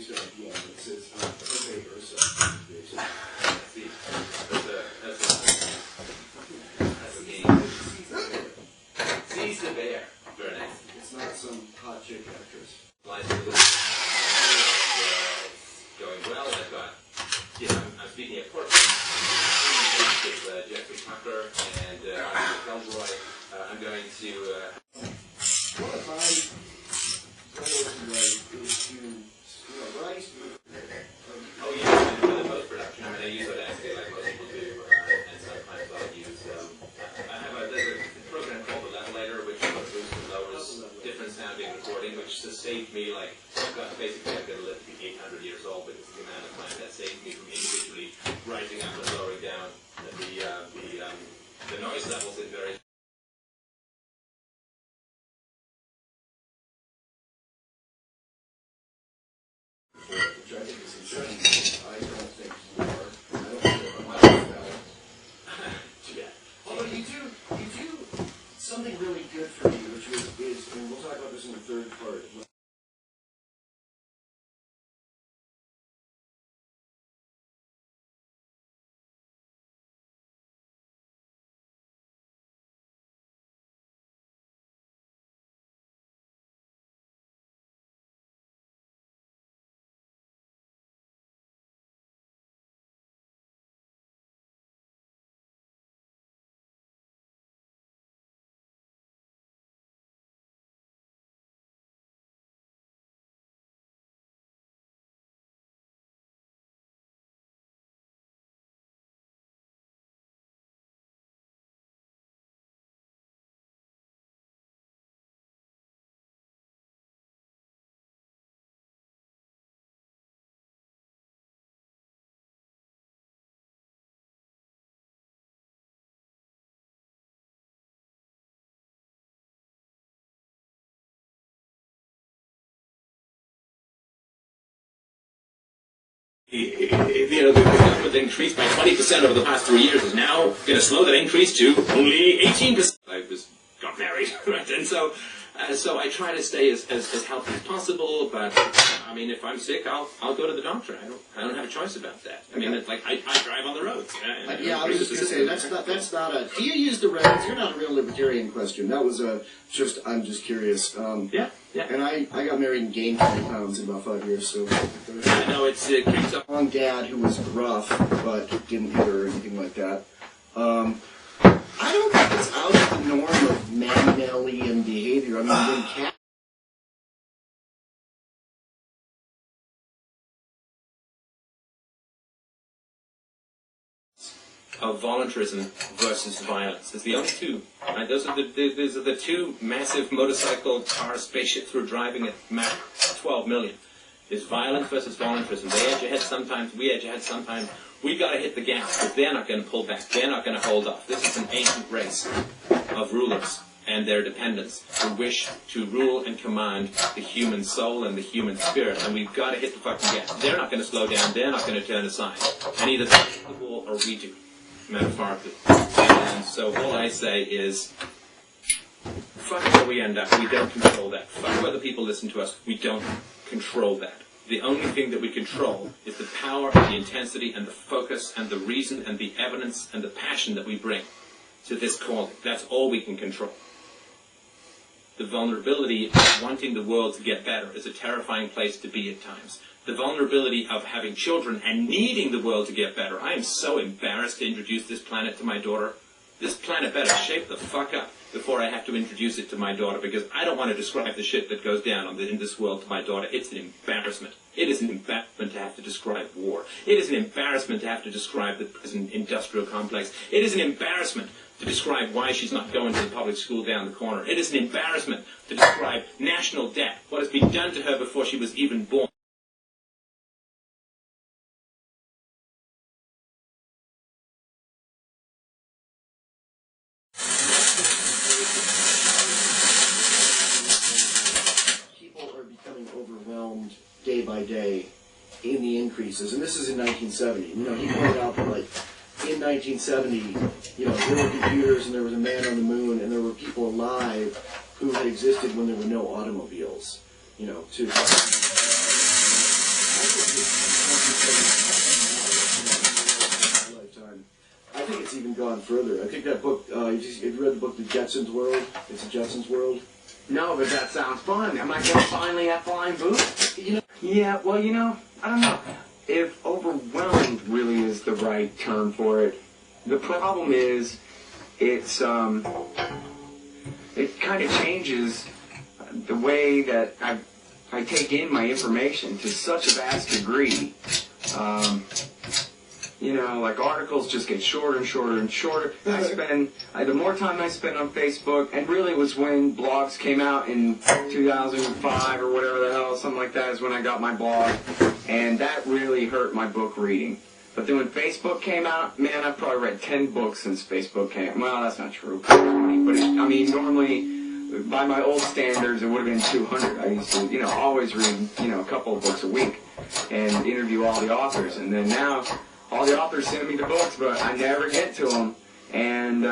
based on, yeah, it's per acre, so basically. Seize the bear. Very nice. It's not some hot chick actress. Going well. I've got, I'm speaking at Portland with Jeffrey Tucker and Elroy. I'm going to. What if I go to write, Oh yeah, for the post-production, I use it actually like most people do, and sometimes I'll use, there's a program called the Levelator, which boosts and lowers different sounding recording, which has saved me, like, basically I'm going to live to be 800 years old because of the amount of time that saved me from individually rising up and lowering down the noise levels in various. which I think is interesting. I don't think you are. I don't feel much about it. Yeah. Although you do something really good for me, which is, and we'll talk about this in the third part. The government increased by 20% over the past 3 years is now going to slow that increase to only 18%. I got married, right? And so I try to stay as healthy as possible. But I mean, if I'm sick, I'll go to the doctor. I don't have a choice about that. I mean, it's like I drive on the roads. Yeah, I was just going to say that's not a. Do you use the roads? You're not a real libertarian question. That was I'm just curious. Yeah. And I got married and gained 20 pounds in about 5 years. So I know it creeps up. Long dad who was rough but didn't hit her or anything like that. I don't think it's out of the norm of Machiavellian behavior. I mean, when cat. Of voluntarism versus violence. It's the only two. Right? Those are the two massive motorcycle car spaceships we're driving at Mach 12 million. Is violence versus voluntarism. They edge ahead sometimes, we edge ahead sometimes. We've got to hit the gas, but they're not going to pull back. They're not going to hold off. This is an ancient race of rulers and their dependents who wish to rule and command the human soul and the human spirit, and we've got to hit the fucking gas. They're not going to slow down. They're not going to turn aside. And either they hit the wall or we do, metaphorically. And so all I say is, fuck where we end up. We don't control that. Fuck whether people listen to us. We don't control that. The only thing that we control is the power and the intensity and the focus and the reason and the evidence and the passion that we bring to this calling. That's all we can control. The vulnerability of wanting the world to get better is a terrifying place to be at times. The vulnerability of having children and needing the world to get better. I am so embarrassed to introduce this planet to my daughter. This planet better shape the fuck up before I have to introduce it to my daughter, because I don't want to describe the shit that goes down in this world to my daughter. It's an embarrassment. It is an embarrassment to have to describe war. It is an embarrassment to have to describe the prison industrial complex. It is an embarrassment to describe why she's not going to the public school down the corner. It is an embarrassment to describe national debt, what has been done to her before she was even born. Overwhelmed day by day in the increases, and this is in 1970. You know, he pointed out that, like, in 1970, you know, there were computers and there was a man on the moon and there were people alive who had existed when there were no automobiles. You know, to I think it's even gone further. I think that book, have you read the book The Jetsons World? It's a Jetsons World. No, but that sounds fun. Am I going to finally have flying boots? Yeah, well, I don't know. If overwhelmed really is the right term for it, the problem is it kind of changes the way that I take in my information to such a vast degree. Like articles just get shorter and shorter and shorter. The more time I spend on Facebook, and really it was when blogs came out in 2005 or whatever the hell, something like that is when I got my blog, and that really hurt my book reading. But then when Facebook came out, man, I've probably read 10 books since Facebook came out. Well, that's not true. But normally, by my old standards, it would have been 200. I used to, always read, a couple of books a week and interview all the authors. And then now, all the authors send me the books, but I never get to them. And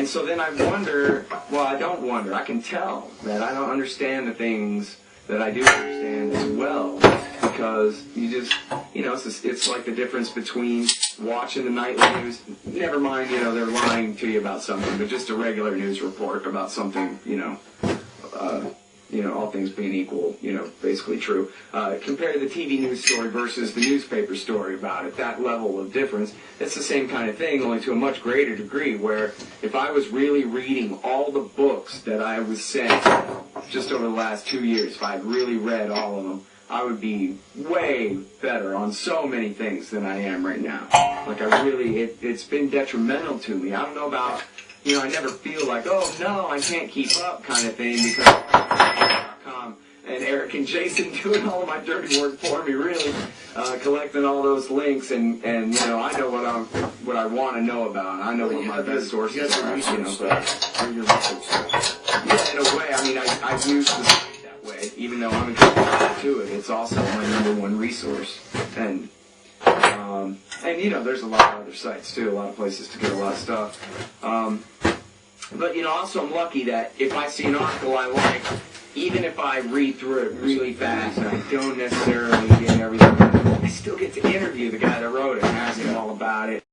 so then I wonder, well, I don't wonder. I can tell that I don't understand the things that I do understand as well. Because you just, it's like the difference between watching the nightly news. Never mind, they're lying to you about something, but just a regular news report about something, all things being equal, basically true. Compared to the TV news story versus the newspaper story about it, that level of difference, it's the same kind of thing, only to a much greater degree, where if I was really reading all the books that I was sent just over the last 2 years, if I had really read all of them, I would be way better on so many things than I am right now. Like it's been detrimental to me. I don't know about, I never feel like, oh no, I can't keep up kind of thing, because and Eric and Jason doing all of my dirty work for me, really, collecting all those links, and I know what I want to know about. I know what my best sources are. Yeah, in a way, I use the site that way, even though I'm attracted to it. It's also my #1 resource, and there's a lot of other sites too, a lot of places to get a lot of stuff. But also I'm lucky that if I see an article I like, even if I read through it really fast and I don't necessarily get everything, I still get to interview the guy that wrote it and ask him all about it.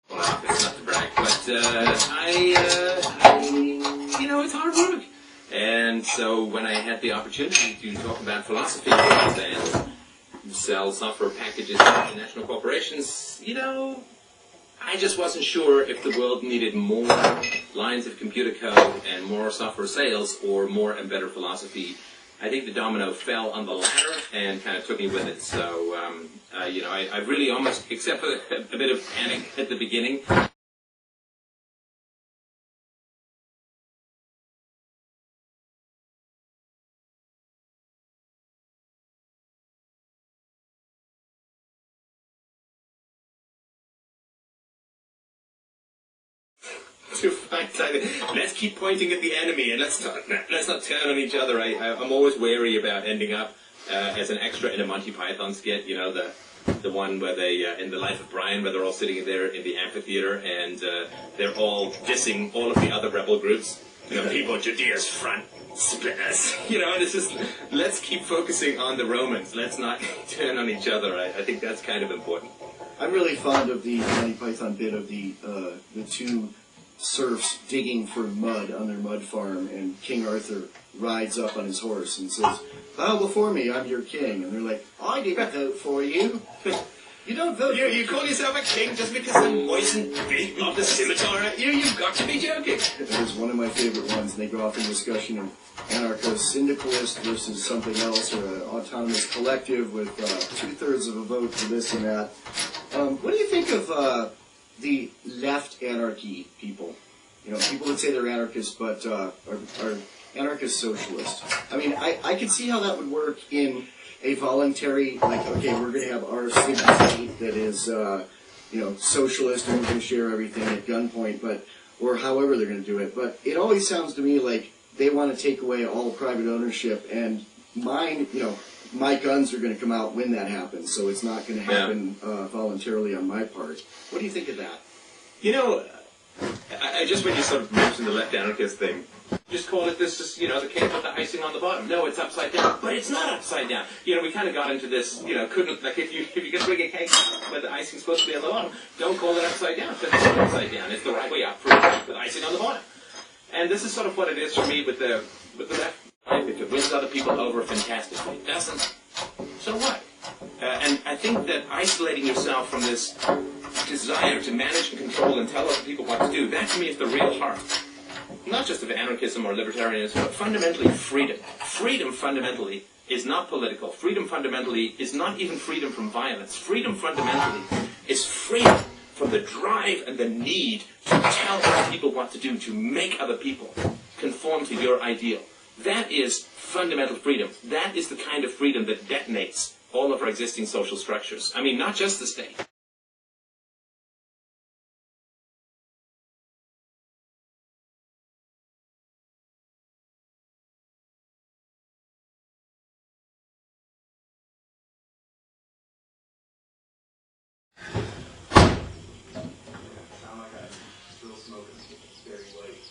Well, it's not to brag, but it's hard work. And so when I had the opportunity to talk about philosophy and sell software packages to international corporations, I just wasn't sure if the world needed more lines of computer code and more software sales or more and better philosophy. I think the domino fell on the latter and kind of took me with it. So, I really almost, except for a bit of panic at the beginning, to find time. Let's keep pointing at the enemy and let's not turn on each other. I'm always wary about ending up as an extra in a Monty Python skit. The one where they in The Life of Brian, where they're all sitting there in the amphitheater and they're all dissing all of the other rebel groups. People at Judea's front, splitters. And it's just, let's keep focusing on the Romans. Let's not turn on each other. I think that's kind of important. I'm really fond of the Monty Python bit of the two serfs digging for mud on their mud farm, and King Arthur rides up on his horse and says, "Bow before me, I'm your king." And they're like, "I didn't vote for you." You don't vote. You call yourself a king just because the moistened bit of the scimitar at you? You've got to be joking. There's one of my favorite ones, and they go off in discussion of anarcho-syndicalist versus something else, or an autonomous collective with 2/3 of a vote for this and that. What do you think of the left anarchy people? People that say they're anarchists but are anarchist socialists. I can see how that would work in a voluntary, like, okay, we're going to have our city state that is, socialist, and we're going to share everything at gunpoint, or however they're going to do it. But it always sounds to me like they want to take away all private ownership, and my guns are going to come out when that happens, so it's not going to happen voluntarily on my part. What do you think of that? I just, when you sort of mentioned the left anarchist thing, just call it this, just, the cake with the icing on the bottom. No, it's upside down. But it's not upside down. We kind of got into this, couldn't, like, if you can bring a cake but the icing's supposed to be on the bottom, don't call it upside down, because it's not upside down. It's the right way up for a cake with icing on the bottom. And this is sort of what it is for me with the left. If it wins other people over, fantastic. If it doesn't, so what? And I think that isolating yourself from this desire to manage and control and tell other people what to do, that to me is the real heart. Not just of anarchism or libertarianism, but fundamentally freedom. Freedom fundamentally is not political. Freedom fundamentally is not even freedom from violence. Freedom fundamentally is freedom from the drive and the need to tell other people what to do, to make other people conform to your ideal. That is fundamental freedom. That is the kind of freedom that detonates all of our existing social structures. I mean, not just the state. Sound like I'm still smoking. It's very late.